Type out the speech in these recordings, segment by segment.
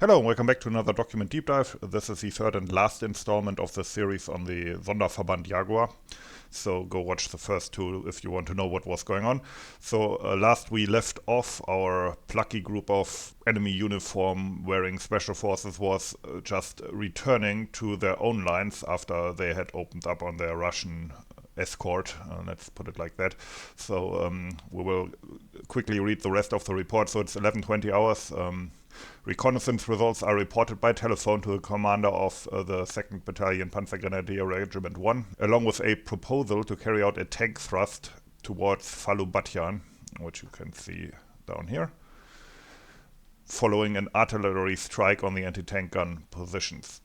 Hello and welcome back to another document deep dive. This is the third and last installment of the series on the Sonderverband Jaguar. So go watch the first two if you want to know what was going on. So last we left off, our plucky group of enemy uniform wearing special forces was just returning to their own lines after they had opened up on their Russian escort, let's put it like that. So we will quickly read the rest of the report. So it's 11:20 hours. Reconnaissance results are reported by telephone to the commander of the 2nd Battalion Panzergrenadier Regiment 1, along with a proposal to carry out a tank thrust towards Falubatyan, which you can see down here, following an artillery strike on the anti-tank gun positions.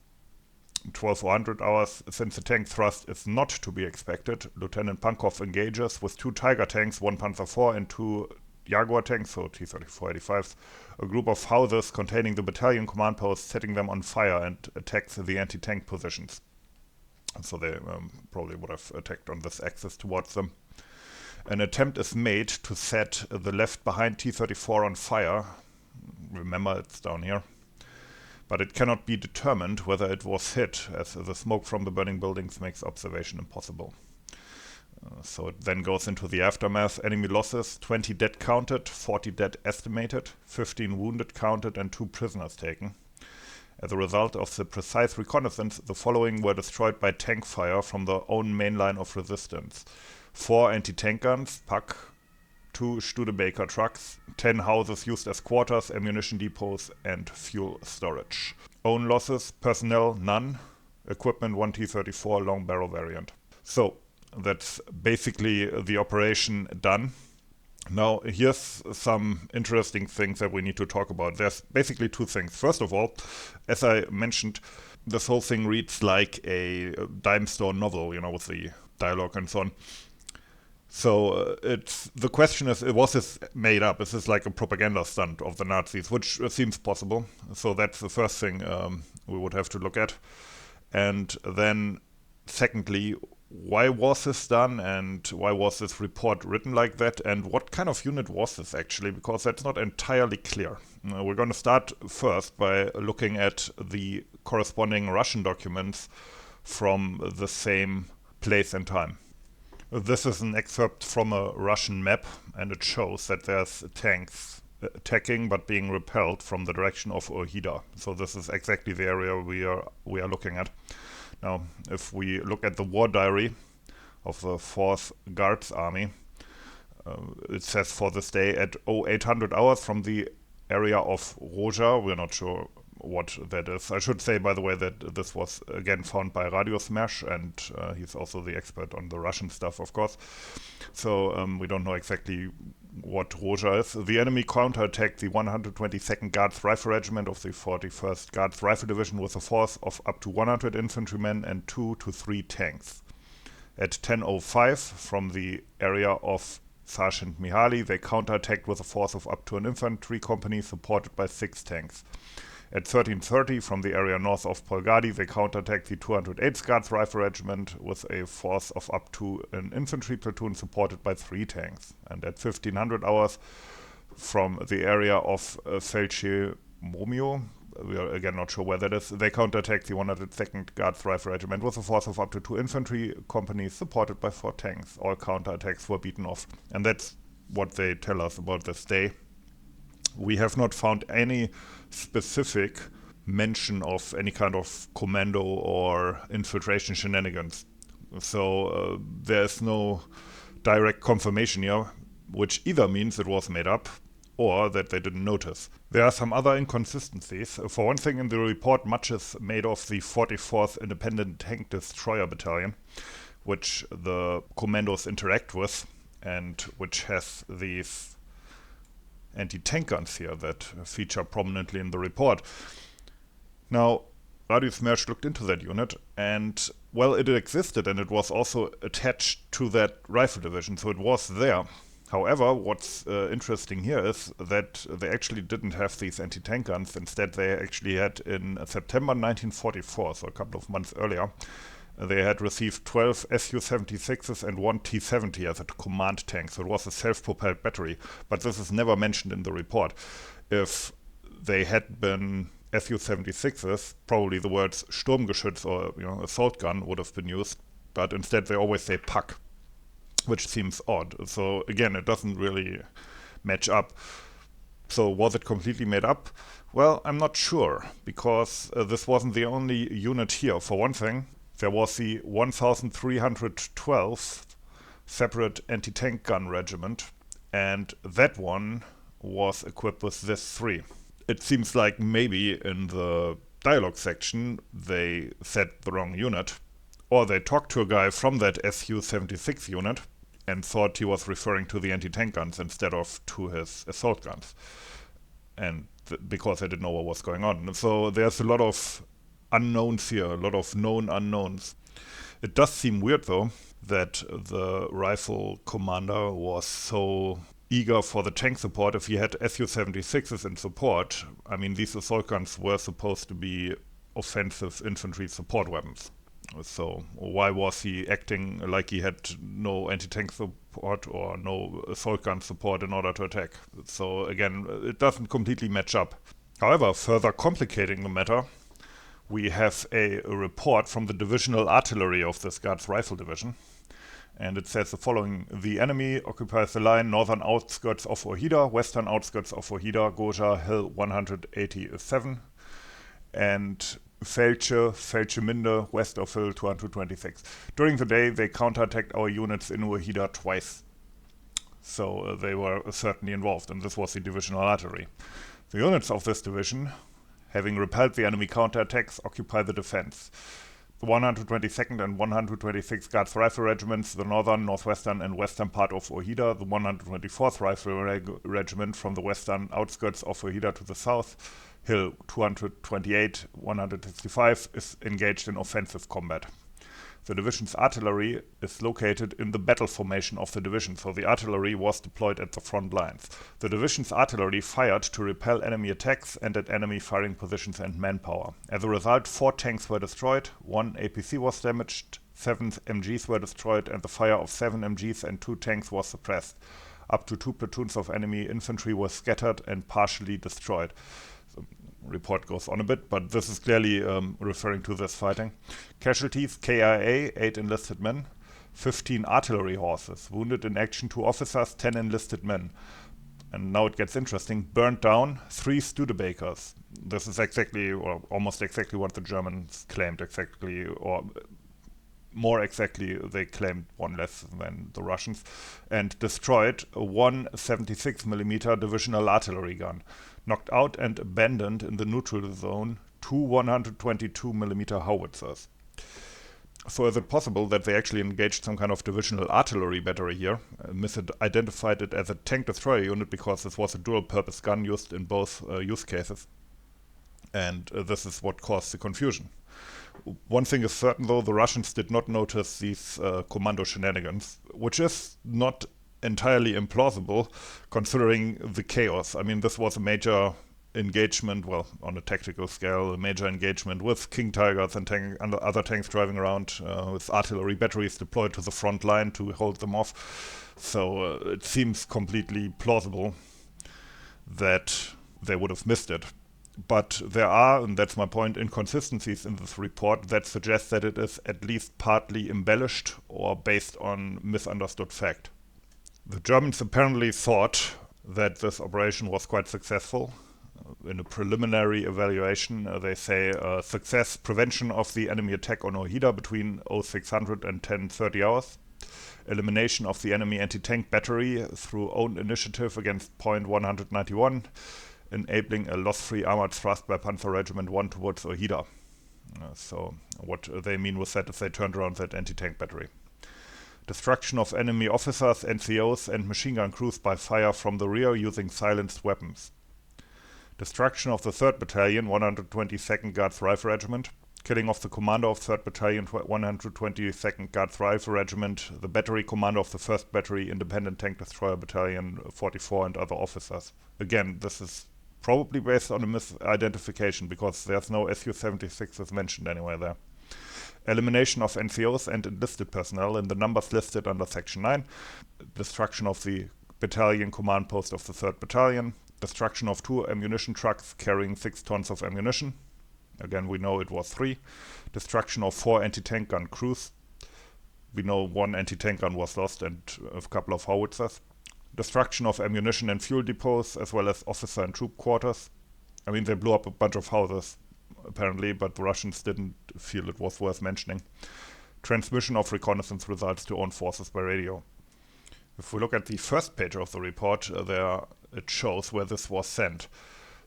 1200 hours, since the tank thrust is not to be expected, Lieutenant Pankov engages with 2 Tiger tanks, 1 Panzer IV and 2 Jaguar tanks, so T-34-85s, a group of houses containing the battalion command posts, setting them on fire and attacks the anti-tank positions. So they probably would have attacked on this axis towards them. An attempt is made to set the left behind T-34 on fire. Remember, it's down here. But it cannot be determined whether it was hit, as the smoke from the burning buildings makes observation impossible. So it then goes into the aftermath. Enemy losses: 20 dead counted, 40 dead estimated, 15 wounded counted, and 2 prisoners taken. As a result of the precise reconnaissance, the following were destroyed by tank fire from their own main line of resistance: 4 anti-tank guns, PAK, 2 Studebaker trucks, 10 houses used as quarters, ammunition depots, and fuel storage. Own losses: personnel none, equipment 1 T-34 long barrel variant. So that's basically the operation done. Now, here's some interesting things that we need to talk about. There's basically 2 things. First of all, as I mentioned, this whole thing reads like a dime store novel, with the dialogue and so on. So the question is, was this made up? Is this like a propaganda stunt of the Nazis, which seems possible? So that's the first thing we would have to look at. And then, secondly, why was this done, and why was this report written like that, and what kind of unit was this actually, because that's not entirely clear. We're going to start first by looking at the corresponding Russian documents from the same place and time. This is an excerpt from a Russian map, and it shows that there's tanks attacking but being repelled from the direction of Ohida. So this is exactly the area we are looking at. Now, if we look at the war diary of the 4th Guards Army, it says for this day at 0800 hours from the area of Roja. We're not sure what that is. I should say, by the way, that this was again found by Radio Smash, and he's also the expert on the Russian stuff, of course. So we don't know exactly what Roja is. The enemy counterattacked the 122nd Guards Rifle Regiment of the 41st Guards Rifle Division with a force of up to 100 infantrymen and 2 to 3 tanks. At 10:05 from the area of Sergeant Mihaly, they counterattacked with a force of up to an infantry company supported by 6 tanks. At 13:30 from the area north of Polgadi, they counterattacked the 208th Guards Rifle Regiment with a force of up to an infantry platoon supported by 3 tanks. And at 1500 hours from the area of Felche Momio, we are again not sure where that is, they counterattacked the 102nd Guards Rifle Regiment with a force of up to 2 infantry companies supported by 4 tanks. All counterattacks were beaten off. And that's what they tell us about this day. We have not found any specific mention of any kind of commando or infiltration shenanigans. So there's no direct confirmation here, which either means it was made up or that they didn't notice. There are some other inconsistencies. For one thing, in the report, much is made of the 44th Independent Tank Destroyer Battalion, which the commandos interact with, and which has these anti-tank guns here that feature prominently in the report. Now, Radio Smersh looked into that unit, and, well, it existed, and it was also attached to that rifle division, so it was there. However, what's interesting here is that they actually didn't have these anti-tank guns. Instead, they actually had, in September 1944, so a couple of months earlier, they had received 12 Su-76s and 1 T-70 as a command tank, so it was a self-propelled battery. But this is never mentioned in the report. If they had been Su-76s, probably the words Sturmgeschütz or assault gun would have been used, but instead they always say Pack, which seems odd. So again, it doesn't really match up. So was it completely made up? Well, I'm not sure, because this wasn't the only unit here. For one thing, there was the 1312th Separate Anti-Tank Gun Regiment, and that one was equipped with this 3. It seems like maybe in the dialogue section they said the wrong unit, or they talked to a guy from that Su-76 unit and thought he was referring to the anti-tank guns instead of to his assault guns. And because they didn't know what was going on. So there's a lot of unknowns here, a lot of known unknowns. It does seem weird, though, that the rifle commander was so eager for the tank support. If he had Su-76s in support, I mean, these assault guns were supposed to be offensive infantry support weapons. So why was he acting like he had no anti-tank support or no assault gun support in order to attack? So again, it doesn't completely match up. However, further complicating the matter, we have a report from the divisional artillery of this Guards Rifle Division. And it says the following: the enemy occupies the line northern outskirts of Ojeda, western outskirts of Ojeda, Goja, Hill 187, and Felche-Minde, west of Hill 226. During the day, they counterattacked our units in Ojeda twice. So they were certainly involved, and this was the divisional artillery. The units of this division, having repelled the enemy counterattacks, occupy the defense. The 122nd and 126th Guards Rifle Regiments, the northern, northwestern, and western part of Ojeda, the 124th Rifle Regiment from the western outskirts of Ojeda to the south, Hill 228, 165, is engaged in offensive combat. The division's artillery is located in the battle formation of the division, so the artillery was deployed at the front lines. The division's artillery fired to repel enemy attacks and at enemy firing positions and manpower. As a result, 4 tanks were destroyed, 1 APC was damaged, 7 MGs were destroyed, and the fire of 7 MGs and 2 tanks was suppressed. Up to 2 platoons of enemy infantry were scattered and partially destroyed. Report goes on a bit, but this is clearly referring to this fighting. Casualties: KIA, 8 enlisted men, 15 artillery horses, wounded in action 2 officers, 10 enlisted men. And now it gets interesting. Burned down 3 Studebakers. This is exactly, or almost exactly, what the Germans claimed exactly, or more exactly, they claimed one less than the Russians, and destroyed a 176mm divisional artillery gun. Knocked out and abandoned in the neutral zone 2 122mm howitzers. So is it possible that they actually engaged some kind of divisional artillery battery here, misidentified it as a tank destroyer unit because this was a dual-purpose gun used in both use cases, and this is what caused the confusion. One thing is certain, though: the Russians did not notice these commando shenanigans, which is not entirely implausible considering the chaos. I mean, this was a major engagement, well, on a tactical scale, a major engagement with King Tigers and other tanks driving around, with artillery batteries deployed to the front line to hold them off. So it seems completely plausible that they would have missed it. But there are, and that's my point, inconsistencies in this report that suggest that it is at least partly embellished or based on misunderstood fact. The Germans apparently thought that this operation was quite successful. In a preliminary evaluation, they say success: prevention of the enemy attack on Ojeda between 0600 and 10:30 hours, elimination of the enemy anti-tank battery through own initiative against point 191, enabling a loss-free armored thrust by Panzer Regiment 1 towards Ojeda. So what they mean with that is they turned around that anti-tank battery. Destruction of enemy officers, NCOs, and machine gun crews by fire from the rear using silenced weapons. Destruction of the 3rd Battalion, 122nd Guards Rifle Regiment. Killing of the commander of 3rd Battalion, 122nd Guards Rifle Regiment, the battery commander of the 1st Battery Independent Tank Destroyer Battalion 44, and other officers. Again, this is probably based on a misidentification because there's no Su-76s mentioned anywhere there. Elimination of NCOs and enlisted personnel in the numbers listed under Section 9. Destruction of the battalion command post of the 3rd Battalion. Destruction of 2 ammunition trucks carrying 6 tons of ammunition. Again, we know it was 3. Destruction of 4 anti-tank gun crews. We know 1 anti-tank gun was lost and a couple of howitzers. Destruction of ammunition and fuel depots, as well as officer and troop quarters. I mean, they blew up a bunch of houses, apparently, but the Russians didn't feel it was worth mentioning. Transmission of reconnaissance results to own forces by radio. If we look at the first page of the report, it shows where this was sent.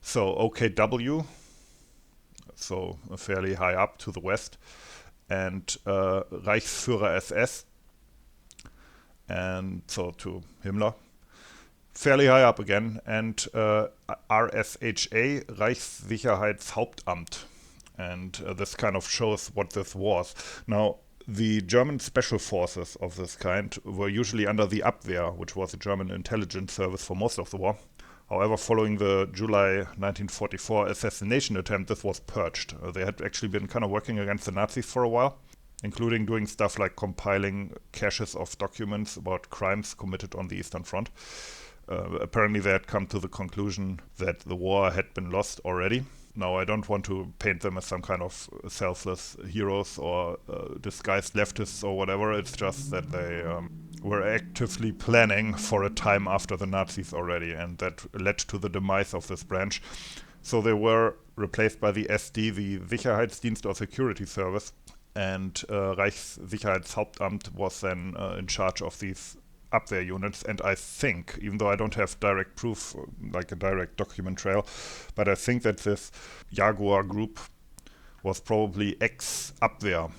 So OKW, so fairly high up to the west, and Reichsführer SS, and so to Himmler, fairly high up again, and RSHA, Reichssicherheitshauptamt. And this kind of shows what this was. Now, the German special forces of this kind were usually under the Abwehr, which was a German intelligence service for most of the war. However, following the July 1944 assassination attempt, this was purged. They had actually been kind of working against the Nazis for a while, including doing stuff like compiling caches of documents about crimes committed on the Eastern Front. Apparently they had come to the conclusion that the war had been lost already. Now, I don't want to paint them as some kind of selfless heroes or disguised leftists or whatever. It's just that they were actively planning for a time after the Nazis already, and that led to the demise of this branch. So they were replaced by the SD, the Sicherheitsdienst or Security Service, and Reichssicherheitshauptamt was then in charge of these Abwehr units. And I think, even though I don't have direct proof, like a direct document trail, but I think that this Jaguar group was probably ex-Abwehr.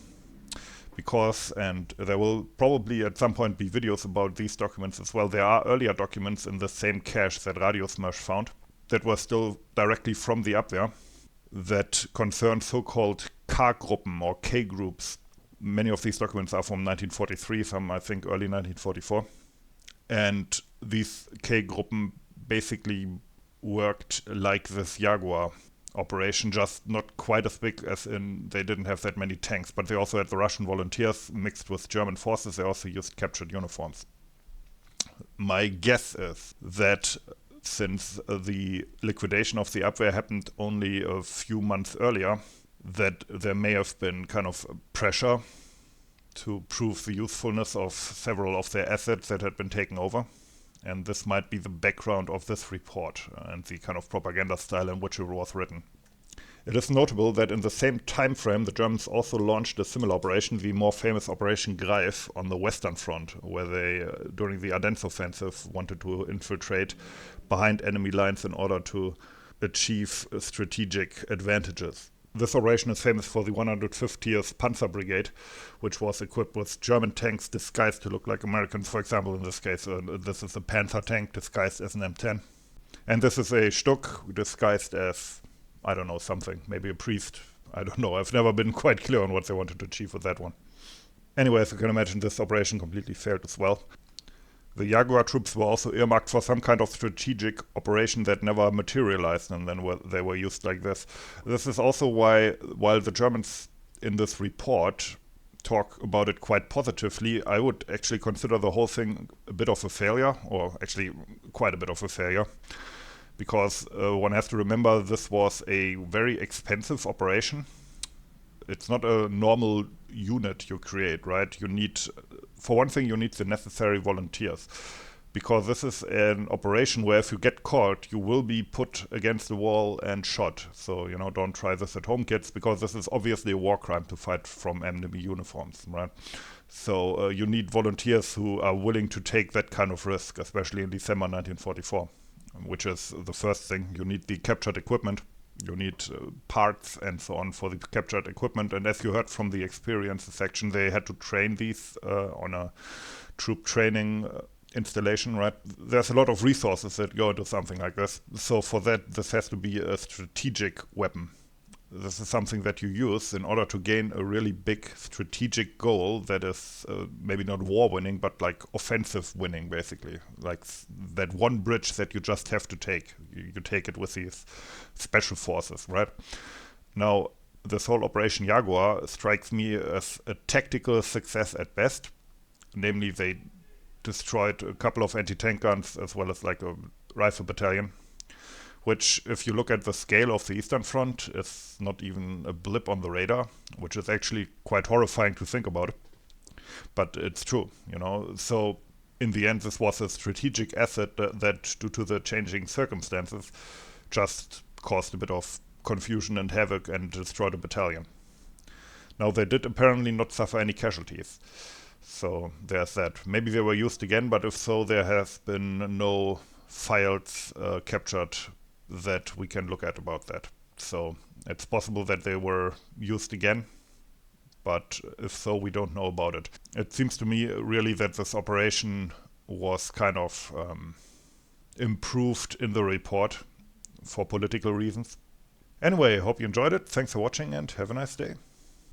Because, and there will probably at some point be videos about these documents as well, there are earlier documents in the same cache that Radiosmersh found that were still directly from the Abwehr that concern so-called K-Gruppen or K-groups. Many of these documents are from 1943, some I think early 1944. And these K-Gruppen basically worked like this Jaguar operation, just not quite as big as in they didn't have that many tanks, but they also had the Russian volunteers mixed with German forces. They also used captured uniforms. My guess is that since the liquidation of the Abwehr happened only a few months earlier, that there may have been kind of pressure to prove the usefulness of several of their assets that had been taken over. And this might be the background of this report and the kind of propaganda style in which it was written. It is notable that in the same time frame, the Germans also launched a similar operation, the more famous Operation Greif, on the Western Front, where they, during the Ardennes offensive, wanted to infiltrate behind enemy lines in order to achieve strategic advantages. This operation is famous for the 150th Panzer Brigade, which was equipped with German tanks disguised to look like Americans. For example, in this case, this is a Panzer tank disguised as an M10. And this is a Stuck disguised as, I don't know, something, maybe a priest. I don't know. I've never been quite clear on what they wanted to achieve with that one. Anyway, as you can imagine, this operation completely failed as well. The Jaguar troops were also earmarked for some kind of strategic operation that never materialized, and then they were used like this. This is also why, while the Germans in this report talk about it quite positively, I would actually consider the whole thing a bit of a failure, or actually quite a bit of a failure. Because one has to remember this was a very expensive operation. It's not a normal unit you create, right? You need, for one thing, you need the necessary volunteers. Because this is an operation where if you get caught, you will be put against the wall and shot. So, don't try this at home, kids, because this is obviously a war crime to fight from enemy uniforms, right? So you need volunteers who are willing to take that kind of risk, especially in December 1944, which is the first thing. You need the captured equipment. You need parts and so on for the captured equipment. And as you heard from the experiences section, they had to train these on a troop training installation, right? There's a lot of resources that go into something like this. So for that, this has to be a strategic weapon. This is something that you use in order to gain a really big strategic goal that is maybe not war winning, but like offensive winning, basically. Like that one bridge that you just have to take. You take it with these special forces, right? Now, this whole Operation Jaguar strikes me as a tactical success at best. Namely, they destroyed a couple of anti-tank guns as well as like a rifle battalion. which, if you look at the scale of the Eastern Front, is not even a blip on the radar, which is actually quite horrifying to think about. But it's true, you know. So in the end, this was a strategic asset that, due to the changing circumstances, just caused a bit of confusion and havoc and destroyed a battalion. Now, they did apparently not suffer any casualties. So there's that. Maybe they were used again, but if so, there have been no files captured that we can look at about that. So it's possible that they were used again, but if so, we don't know about it. It seems to me really that this operation was kind of improved in the report for political reasons. Anyway, hope you enjoyed it. Thanks for watching and have a nice day.